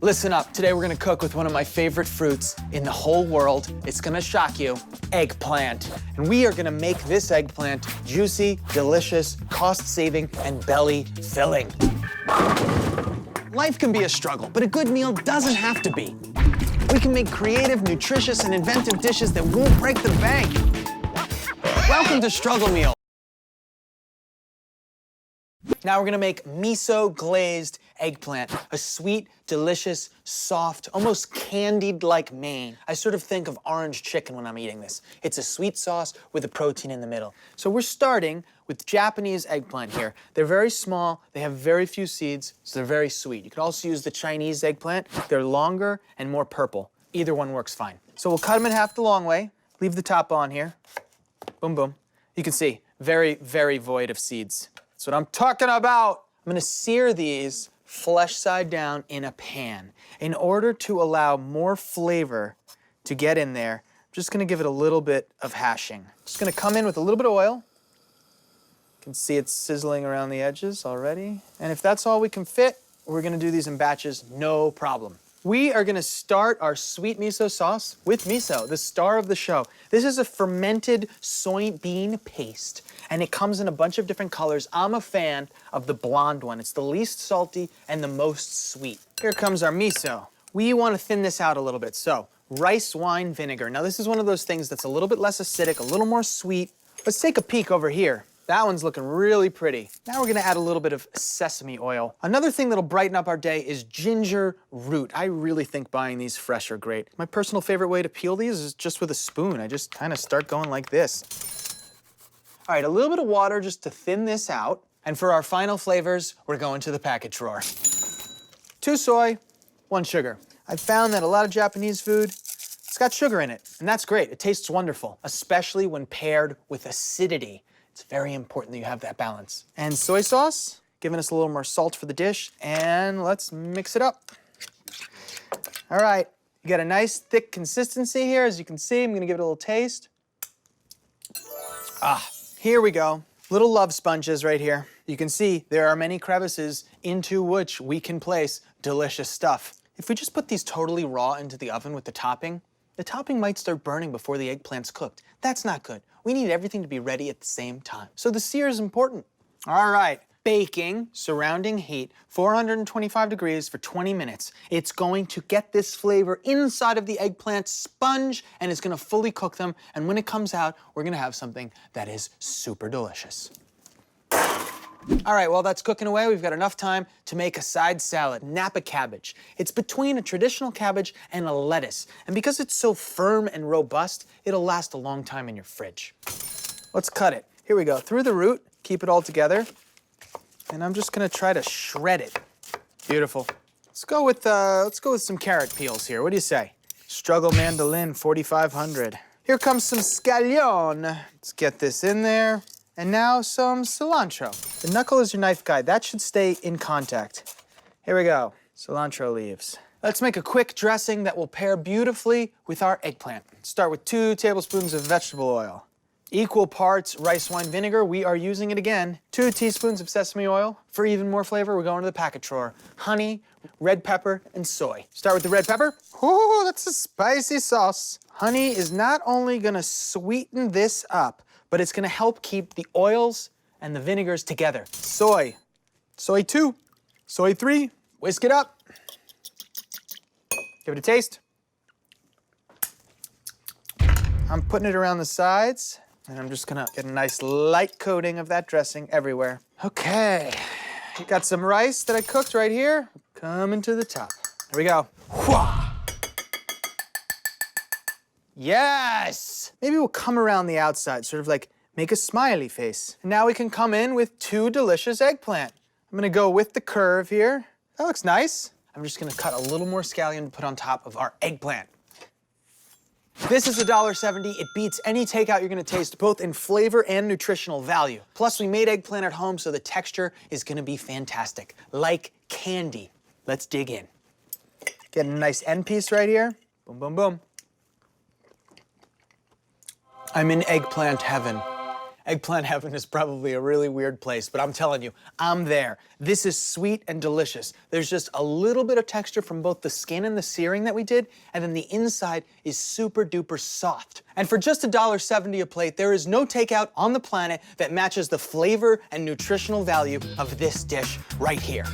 Listen up, today we're gonna cook with one of my favorite fruits in the whole world. It's gonna shock you, eggplant. And we are gonna make this eggplant juicy, delicious, cost-saving, and belly-filling. Life can be a struggle, but a good meal doesn't have to be. We can make creative, nutritious, and inventive dishes that won't break the bank. Welcome to Struggle Meal. Now we're gonna make miso glazed eggplant, a sweet, delicious, soft, almost candied-like mane. I sort of think of orange chicken when I'm eating this. It's a sweet sauce with a protein in the middle. So we're starting with Japanese eggplant here. They're very small, they have very few seeds, so they're very sweet. You could also use the Chinese eggplant. They're longer and more purple. Either one works fine. So we'll cut them in half the long way, leave the top on here. Boom, boom. You can see, very, very void of seeds. That's what I'm talking about. I'm gonna sear these flesh side down in a pan. In order to allow more flavor to get in there, I'm just gonna give it a little bit of hashing. Just gonna come in with a little bit of oil. You can see it's sizzling around the edges already. And if that's all we can fit, we're gonna do these in batches, no problem. We are gonna start our sweet miso sauce with miso, the star of the show. This is a fermented soybean paste, and it comes in a bunch of different colors. I'm a fan of the blonde one. It's the least salty and the most sweet. Here comes our miso. We wanna thin this out a little bit, so rice wine vinegar. Now this is one of those things that's a little bit less acidic, a little more sweet. Let's take a peek over here. That one's looking really pretty. Now we're gonna add a little bit of sesame oil. Another thing that'll brighten up our day is ginger root. I really think buying these fresh are great. My personal favorite way to peel these is just with a spoon. I just kind of start going like this. All right, a little bit of water just to thin this out. And for our final flavors, we're going to the package drawer. 2 soy, 1 sugar. I've found that a lot of Japanese food, it's got sugar in it, and that's great. It tastes wonderful, especially when paired with acidity. It's very important that you have that balance. And soy sauce, giving us a little more salt for the dish, and let's mix it up. All right, you got a nice thick consistency here. As you can see, I'm gonna give it a little taste. Here we go. Little love sponges right here. You can see there are many crevices into which we can place delicious stuff. If we just put these totally raw into the oven with the topping might start burning before the eggplant's cooked. That's not good. We need everything to be ready at the same time. So the sear is important. All right, baking, surrounding heat, 425 degrees for 20 minutes. It's going to get this flavor inside of the eggplant sponge, and it's gonna fully cook them. And when it comes out, we're gonna have something that is super delicious. All right, while that's cooking away, we've got enough time to make a side salad, Napa cabbage. It's between a traditional cabbage and a lettuce. And because it's so firm and robust, it'll last a long time in your fridge. Let's cut it. Here we go, through the root, keep it all together. And I'm just gonna try to shred it. Beautiful. Let's go with some carrot peels here. What do you say? Struggle mandolin, 4,500. Here comes some scallion. Let's get this in there. And now some cilantro. The knuckle is your knife guide. That should stay in contact. Here we go, cilantro leaves. Let's make a quick dressing that will pair beautifully with our eggplant. Start with 2 tablespoons of vegetable oil. Equal parts rice wine vinegar, we are using it again. 2 teaspoons of sesame oil. For even more flavor, we're going to the packet drawer. Honey, red pepper, and soy. Start with the red pepper. Ooh, that's a spicy sauce. Honey is not only gonna sweeten this up, but it's gonna help keep the oils and the vinegars together. Soy. Soy 2. Soy 3. Whisk it up. Give it a taste. I'm putting it around the sides, and I'm just gonna get a nice light coating of that dressing everywhere. Okay, got some rice that I cooked right here. Coming to the top. Here we go. Whoa. Yes! Maybe we'll come around the outside, sort of like make a smiley face. And now we can come in with 2 delicious eggplant. I'm gonna go with the curve here. That looks nice. I'm just gonna cut a little more scallion to put on top of our eggplant. This is $1.70. It beats any takeout you're gonna taste, both in flavor and nutritional value. Plus, we made eggplant at home, so the texture is gonna be fantastic, like candy. Let's dig in. Get a nice end piece right here. Boom, boom, boom. I'm in eggplant heaven. Eggplant heaven is probably a really weird place, but I'm telling you, I'm there. This is sweet and delicious. There's just a little bit of texture from both the skin and the searing that we did, and then the inside is super duper soft. And for just $1.70 a plate, there is no takeout on the planet that matches the flavor and nutritional value of this dish right here.